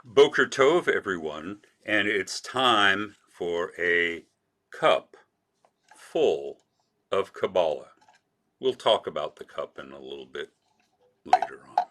Boker Tov, everyone, and it's time for a cup full of Kabbalah. We'll talk about the cup in a little bit later on.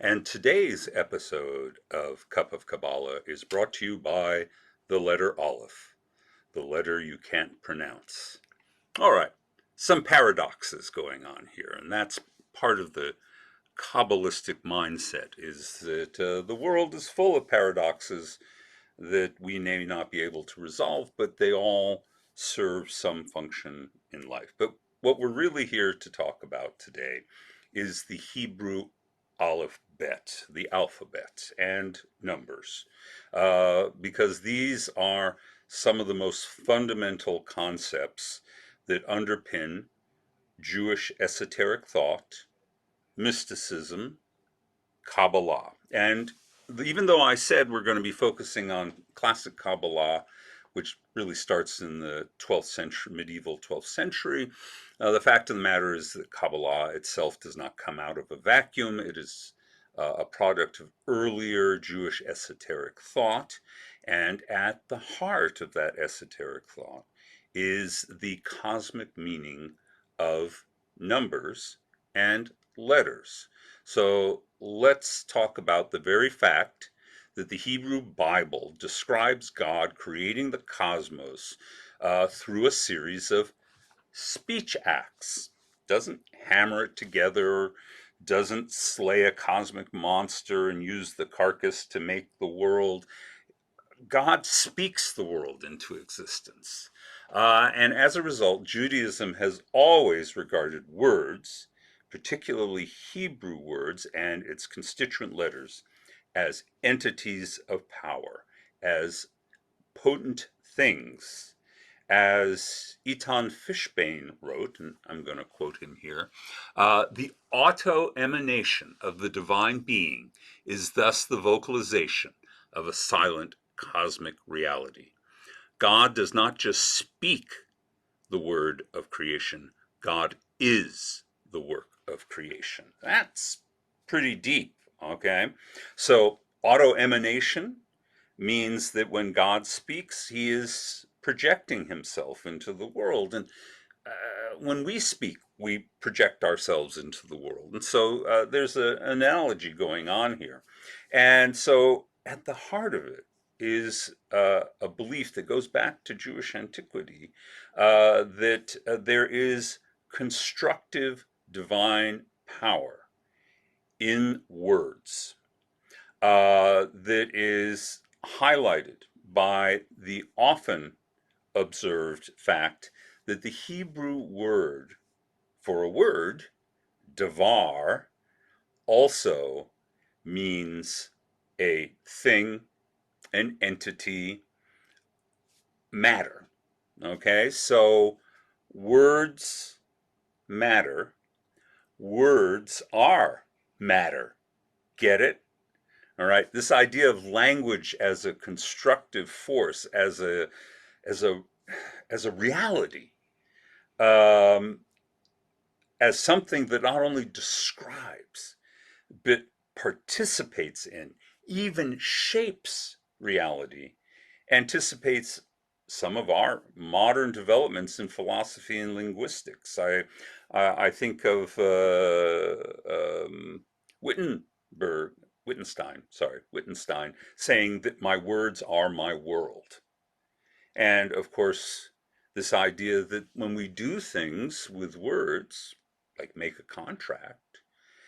And today's episode of Cup of Kabbalah is brought to you by the letter Aleph, the letter you can't pronounce. All right, some paradoxes going on here, and that's part of the Kabbalistic mindset, is that the world is full of paradoxes that we may not be able to resolve, but they all serve some function in life. But what we're really here to talk about today is the Hebrew alphabet, the alphabet, and numbers, because these are some of the most fundamental concepts that underpin Jewish esoteric thought, mysticism, Kabbalah. And even though I said we're going to be focusing on classic Kabbalah, which really starts in the 12th century, medieval 12th century, the fact of the matter is that Kabbalah itself does not come out of a vacuum. It is a product of earlier Jewish esoteric thought. And at the heart of that esoteric thought is the cosmic meaning of numbers and letters. So let's talk about the very fact that the Hebrew Bible describes God creating the cosmos through a series of speech acts. Doesn't hammer it together, doesn't slay a cosmic monster and use the carcass to make the world. God speaks the world into existence. And as a result, Judaism has always regarded words, particularly Hebrew words and its constituent letters, as entities of power, as potent things. As Eitan Fishbane wrote, and I'm going to quote him here, the auto-emanation of the divine being is thus the vocalization of a silent cosmic reality. God does not just speak the word of creation, God is the work of creation. That's pretty deep, okay? So auto-emanation means that when God speaks, he is projecting himself into the world. And when we speak, we project ourselves into the world. And so there's an analogy going on here. And so at the heart of it is a belief that goes back to Jewish antiquity, that there is constructive divine power in words, that is highlighted by the often observed fact that the Hebrew word for a word, davar, also means a thing, an entity, matter. Okay, so words matter. Words are matter. Get it? All right, this idea of language as a constructive force, as a reality, um, as something that not only describes but participates in, even shapes reality, anticipates some of our modern developments in philosophy and linguistics. I think of Wittgenstein saying that my words are my world. And of course, this idea that when we do things with words, like make a contract,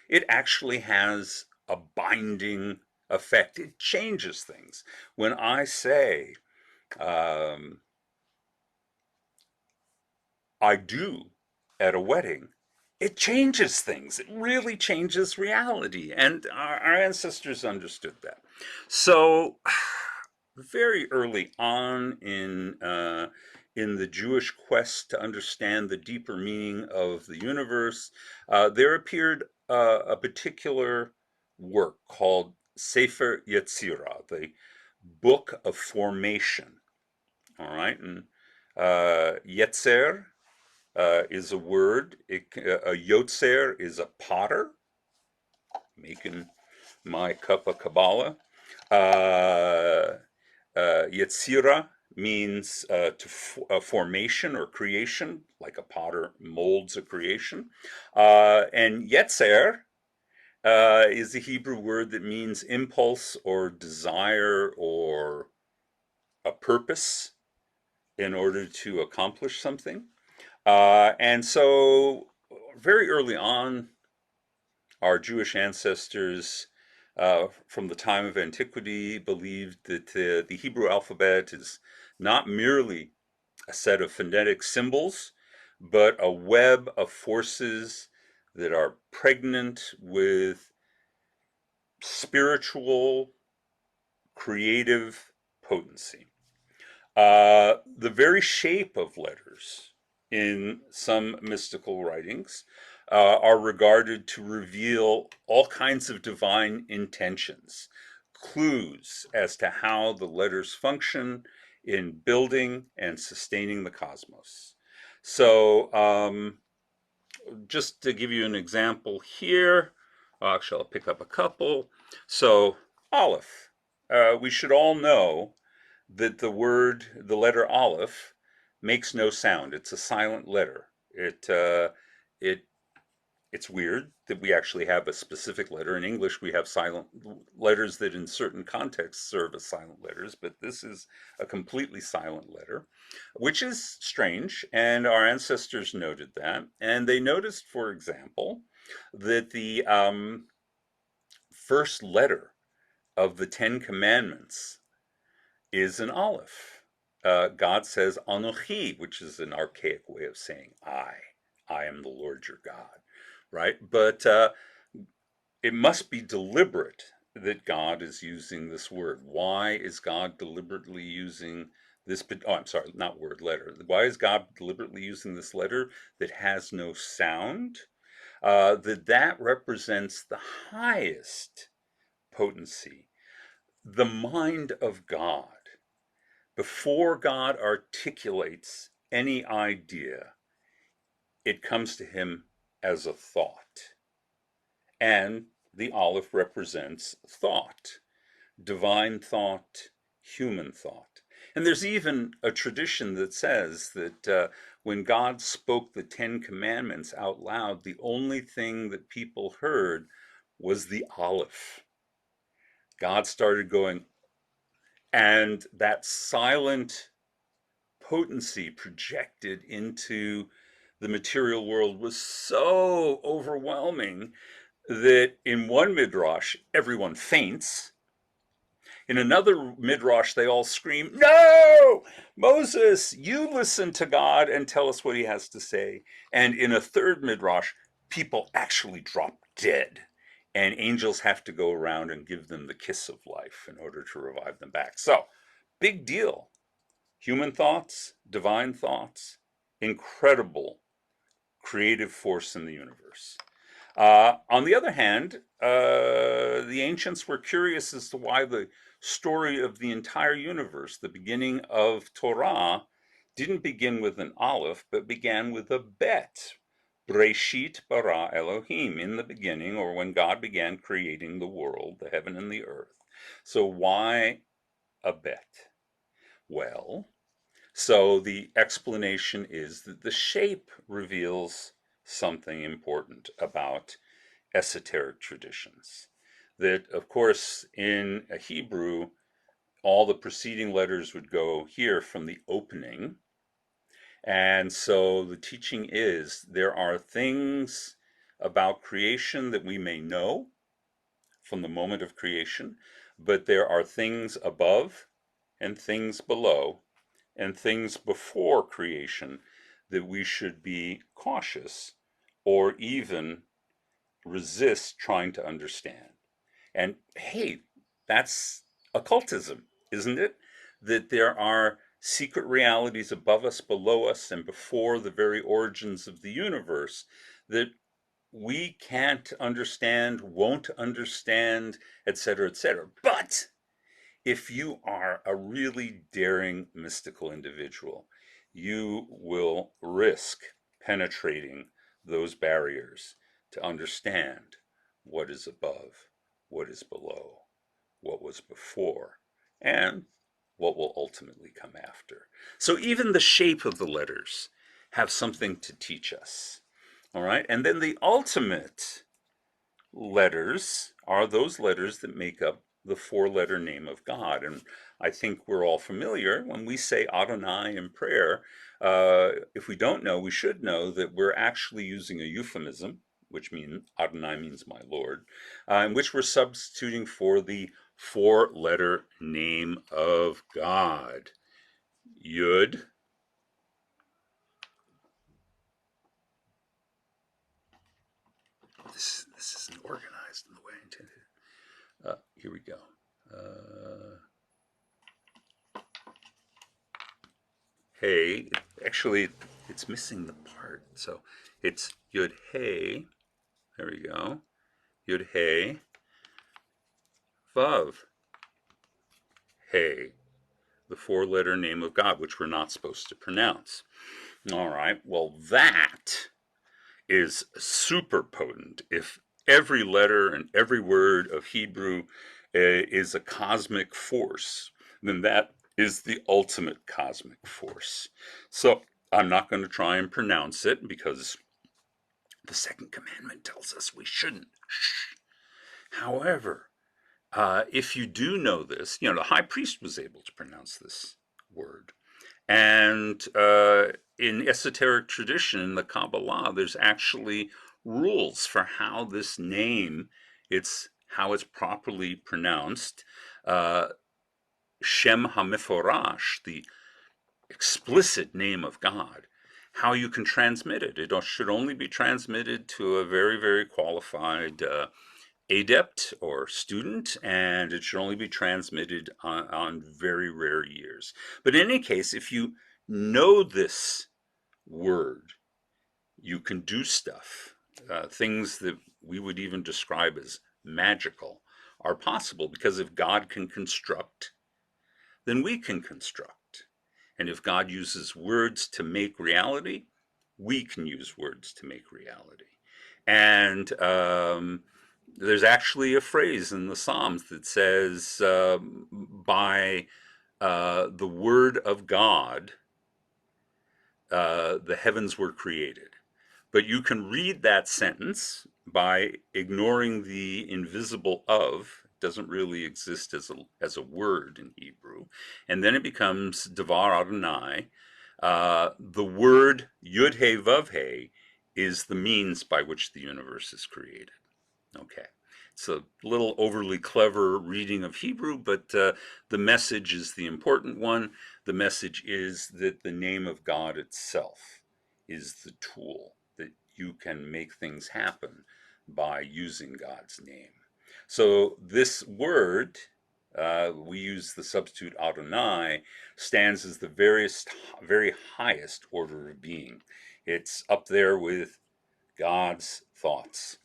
it actually has a binding effect. It changes things. When I say, I do at a wedding, it changes things. It really changes reality. And our ancestors understood that. So very early on in the Jewish quest to understand the deeper meaning of the universe, there appeared a particular work called Sefer Yetzirah, the Book of Formation. All right, and Yetzer is a word. A Yotzer is a potter, making my cup of Kabbalah. Yetzirah means formation or creation, like a potter molds a creation. And Yetzer is the Hebrew word that means impulse or desire or a purpose in order to accomplish something. And so, very early on, our Jewish ancestors from the time of antiquity believed that the Hebrew alphabet is not merely a set of phonetic symbols, but a web of forces that are pregnant with spiritual, creative potency. The very shape of letters in some mystical writings are regarded to reveal all kinds of divine intentions, clues as to how the letters function in building and sustaining the cosmos. So, just to give you an example here, actually, I'll pick up a couple. So, Aleph. We should all know that the letter Aleph, makes no sound. It's a silent letter. It's weird that we actually have a specific letter. In English, we have silent letters that in certain contexts serve as silent letters, but this is a completely silent letter, which is strange, and our ancestors noted that. And they noticed, for example, that the first letter of the Ten Commandments is an Aleph. God says Anochi, which is an archaic way of saying I am the Lord your God, right? But it must be deliberate that God is using this word. Why is God deliberately using this? Oh, I'm sorry, not word, letter. Why is God deliberately using this letter that has no sound? That represents the highest potency, the mind of God. Before God articulates any idea, it comes to him as a thought. And the Aleph represents thought, divine thought, human thought. And there's even a tradition that says that when God spoke the Ten Commandments out loud, the only thing that people heard was the Aleph. God started going, and that silent potency projected into the material world was so overwhelming that in one midrash, everyone faints. In another midrash, they all scream, "No! Moses, you listen to God and tell us what he has to say." And in a third midrash, people actually drop dead. And angels have to go around and give them the kiss of life in order to revive them back. So, big deal. Human thoughts, divine thoughts, incredible creative force in the universe. On the other hand, the ancients were curious as to why the story of the entire universe, the beginning of Torah, didn't begin with an aleph, but began with a bet. Breshit bara Elohim, in the beginning, or when God began creating the world, the heaven and the earth. So why a bet? Well, so the explanation is that the shape reveals something important about esoteric traditions. That, of course, in a Hebrew, all the preceding letters would go here from the opening. And so the teaching is there are things about creation that we may know from the moment of creation, but there are things above and things below and things before creation that we should be cautious or even resist trying to understand. And hey, that's occultism, isn't it? That there are secret realities above us, below us, and before the very origins of the universe that we can't understand, won't understand, etc., etc. But if you are a really daring mystical individual, you will risk penetrating those barriers to understand what is above, what is below, what was before, and what will ultimately come after. So even the shape of the letters have something to teach us. All right. And then the ultimate letters are those letters that make up the four-letter name of God. And I think we're all familiar when we say Adonai in prayer. If we don't know, we should know that we're actually using a euphemism, which means Adonai means my Lord, in which we're substituting for the four-letter name of God. Yud. This isn't organized in the way I intended. Here we go. Hey, actually, it's missing the part. So it's Yud Hey. There we go. Yud Hey. Vav. Hey. The four-letter name of God, which we're not supposed to pronounce. All right. Well, that is super potent. If every letter and every word of Hebrew is a cosmic force, then that is the ultimate cosmic force. So I'm not going to try and pronounce it because the second commandment tells us we shouldn't. However, if you do know this, the high priest was able to pronounce this word. And in esoteric tradition, in the Kabbalah, there's actually rules for how this name, how it's properly pronounced. Shem HaMeforash, the explicit name of God, how you can transmit it. It should only be transmitted to a very, very qualified adept or student, and it should only be transmitted on very rare years. But in any case, if you know this word, you can do stuff. Things that we would even describe as magical are possible, because if God can construct, then we can construct. And if God uses words to make reality, we can use words to make reality. And there's actually a phrase in the Psalms that says, by the word of God, the heavens were created. But you can read that sentence by ignoring the invisible of. It doesn't really exist as a word in Hebrew. And then it becomes Devar Adonai. The word Yud He Vav He is the means by which the universe is created. Okay. It's a little overly clever reading of Hebrew, but the message is the important one. The message is that the name of God itself is the tool that you can make things happen by using God's name. So this word, we use the substitute Adonai, stands as the very highest order of being. It's up there with God's thoughts.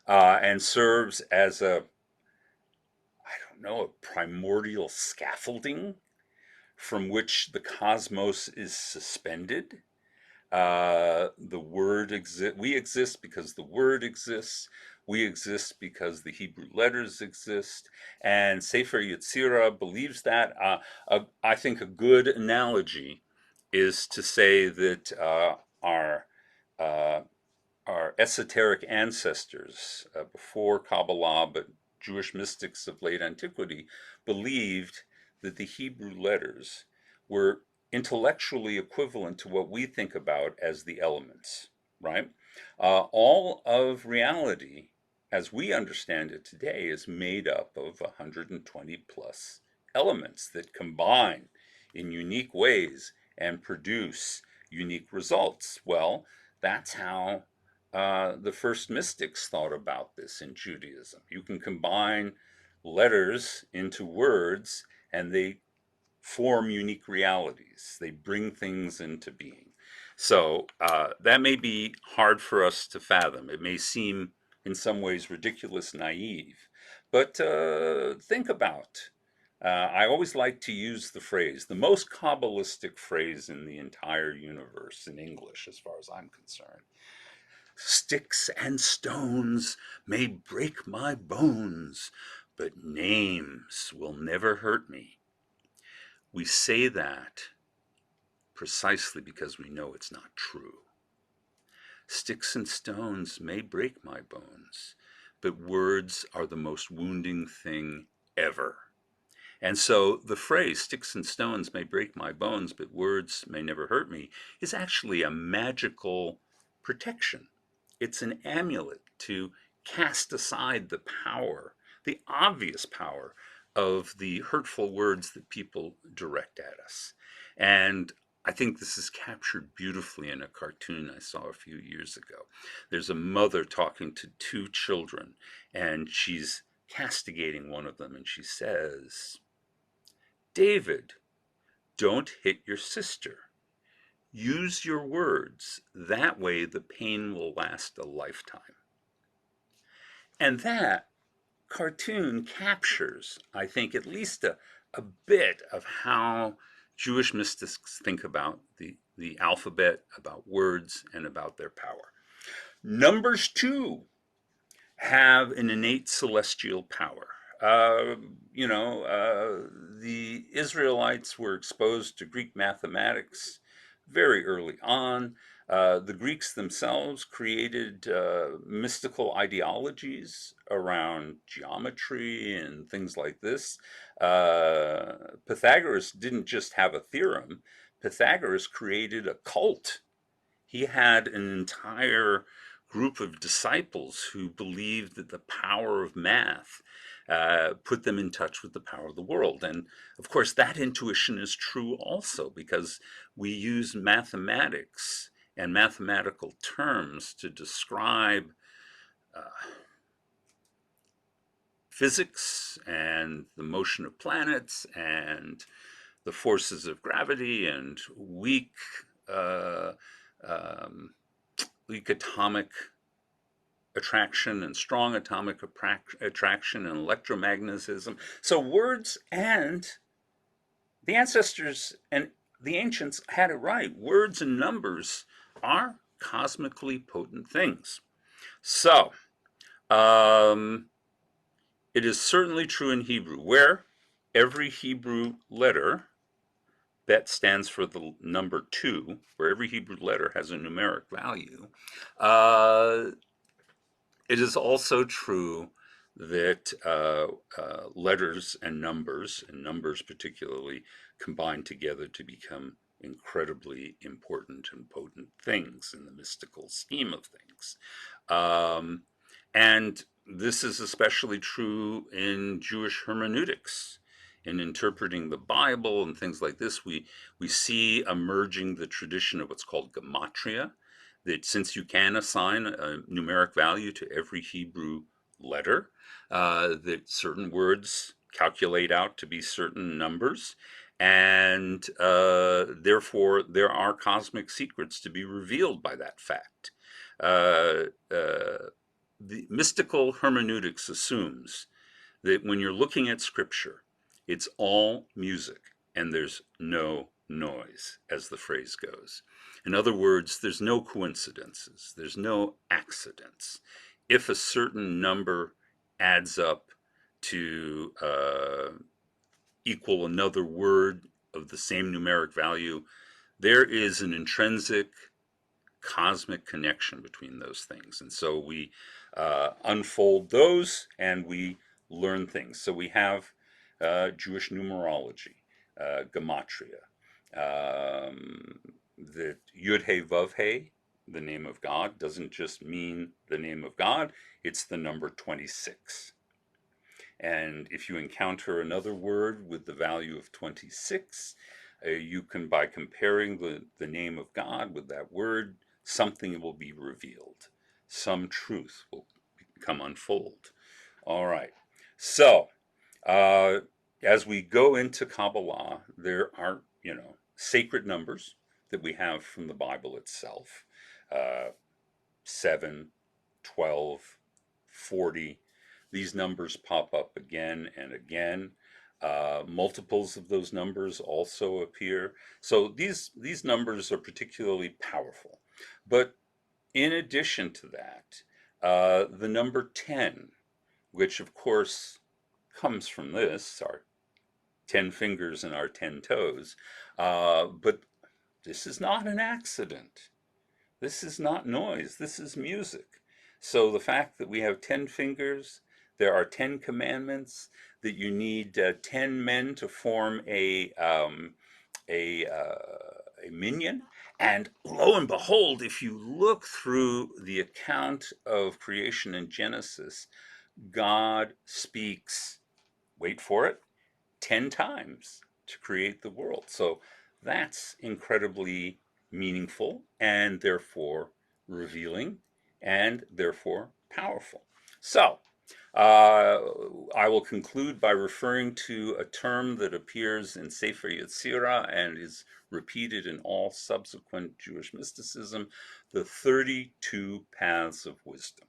And serves as a primordial scaffolding from which the cosmos is suspended. The word exists. We exist because the word exists. We exist because the Hebrew letters exist. And Sefer Yetzirah believes that. I think a good analogy is to say that our esoteric ancestors before Kabbalah, but Jewish mystics of late antiquity, believed that the Hebrew letters were intellectually equivalent to what we think about as the elements, right? All of reality, as we understand it today, is made up of 120 plus elements that combine in unique ways and produce unique results. Well, that's how the first mystics thought about this in Judaism. You can combine letters into words, and they form unique realities. They bring things into being. So that may be hard for us to fathom. It may seem in some ways ridiculous, naive, but think about. I always like to use the phrase, the most Kabbalistic phrase in the entire universe in English, as far as I'm concerned. Sticks and stones may break my bones, but names will never hurt me. We say that precisely because we know it's not true. Sticks and stones may break my bones, but words are the most wounding thing ever. And so the phrase, sticks and stones may break my bones, but words may never hurt me, is actually a magical protection. It's an amulet to cast aside the power, the obvious power of the hurtful words that people direct at us. And I think this is captured beautifully in a cartoon I saw a few years ago. There's a mother talking to two children, and she's castigating one of them, and she says, David, don't hit your sister. Use your words. That way the pain will last a lifetime. And that cartoon captures, I think, at least a bit of how Jewish mystics think about the alphabet, about words, and about their power. Numbers 2 have an innate celestial power. The Israelites were exposed to Greek mathematics very early on. The Greeks themselves created mystical ideologies around geometry and things like this. Pythagoras didn't just have a theorem, Pythagoras created a cult. He had an entire group of disciples who believed that the power of math put them in touch with the power of the world. And of course, that intuition is true also because we use mathematics and mathematical terms to describe physics and the motion of planets and the forces of gravity and weak atomic attraction and strong atomic attraction and electromagnetism. So words, and the ancestors and the ancients had it right. Words and numbers are cosmically potent things. So it is certainly true in Hebrew, where every Hebrew letter, Bet stands for the number 2, where every Hebrew letter has a numeric value. It is also true that letters and numbers particularly, combine together to become incredibly important and potent things in the mystical scheme of things. And this is especially true in Jewish hermeneutics. In interpreting the Bible and things like this, we see emerging the tradition of what's called gematria, that since you can assign a numeric value to every Hebrew letter, that certain words calculate out to be certain numbers, and therefore there are cosmic secrets to be revealed by that fact. The mystical hermeneutics assumes that when you're looking at scripture, it's all music and there's no noise, as the phrase goes. In other words, there's no coincidences, there's no accidents. If a certain number adds up to equal another word of the same numeric value, there is an intrinsic cosmic connection between those things. And so we unfold those and we learn things. So we have Jewish numerology, gematria, that Yud He Vav He, the name of God, doesn't just mean the name of God, it's the number 26. And if you encounter another word with the value of 26, you can, by comparing the name of God with that word, something will be revealed. Some truth will come unfold. All right. So, as we go into Kabbalah, there are, sacred numbers that we have from the Bible itself. 7, 12, 40. These numbers pop up again and again. Multiples of those numbers also appear. So these numbers are particularly powerful. But in addition to that, the number 10, which of course comes from this, our 10 fingers and our 10 toes. But this is not an accident. This is not noise. This is music. So the fact that we have 10 fingers, there are 10 commandments, that you need 10 men to form a, a minion. And lo and behold, if you look through the account of creation in Genesis, God speaks, wait for it, 10 times to create the world. So that's incredibly meaningful and therefore revealing and therefore powerful. So I will conclude by referring to a term that appears in Sefer Yetzirah and is repeated in all subsequent Jewish mysticism, the 32 paths of wisdom.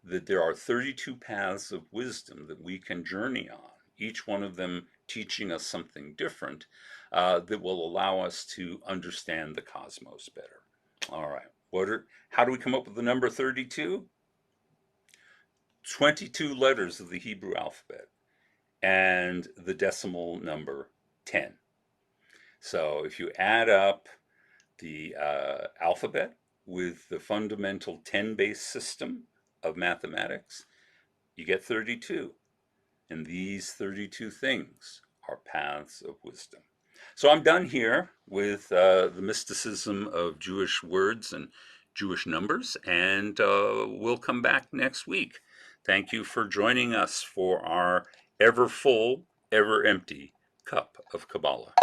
That there are 32 paths of wisdom that we can journey on, each one of them teaching us something different that will allow us to understand the cosmos better. All right, how do we come up with the number 32? 22 letters of the Hebrew alphabet and the decimal number 10. So if you add up the alphabet with the fundamental 10-base system of mathematics, you get 32. And these 32 things are paths of wisdom. So I'm done here with the mysticism of Jewish words and Jewish numbers, and we'll come back next week. Thank you for joining us for our ever full, ever empty cup of Kabbalah.